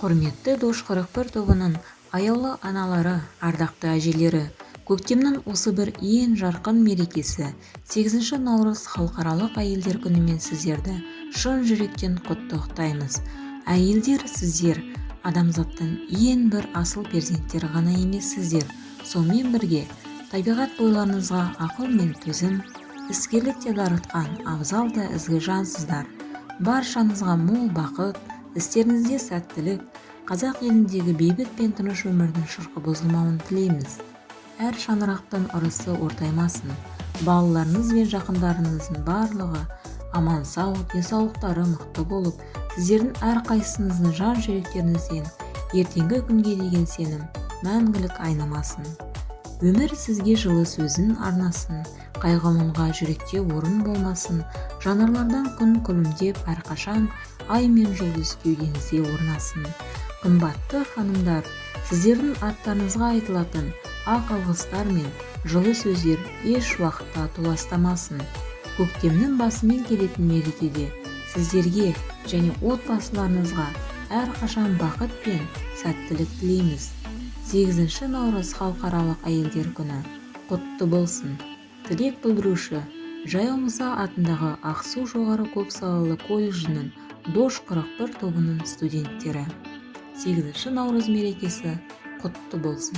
Құрметті Дош 41 тобының аяулы аналары, ардақты әжелері, көктемнің осы бір ең жарқын мерекесі 8 наурыз халықаралық әйелдер күнімен сіздерді шын жүректен құттықтаймыз. Әйелдер, сіздер адамзаттың ең бір асыл перзенттері ғана емессіздер. Сонымен бірге табиғат бойларыңызға ақыл мен төзім, іскерлік те дарытқан абзал да ізгі жансыздар. Баршаңызға мол бақыт, істеріңізде сәттілік, қазақ еліндегі бейбіт пен тыныш өмірдің шырқы бұзылмауын тілейміз. Әр шаңырақтың ырысы ортаймасын, балаларыңыз бен жақындарыңыздың барлығы аман сау, денсаулықтары мықты болып, сіздердің әрқайсыңыздың жан жүректеріңізден ертеңгі күнге деген сенім мәңгілік айнымасын. Өмір сізге жылы сөзін арнасын, қайғы-мұңға жүректе орын болмасын, жанарлардан күн күлімдеп әрқашан ай мен жұлдыз кеудеңізде орнасын. Қымбатты ханымдар, сіздердің аттарыңызға айтылатын ақ алғыстар мен жылы сөздер еш уақытта толастамасын. Көктемнің басымен келетін мерекеде сіздерге және отбасыларыңызға әрқашан бақыт пен сәттілік тілейміз. 8 наурыз халықаралық әйелдер күні құтты болсын. Тілек білдіруші Жаяу Мұса атындағы Ақсу жоғары көпсалалы колледжінің Дош 41 тобының студенттері. 8 наурыз мерекесі құтты болсын.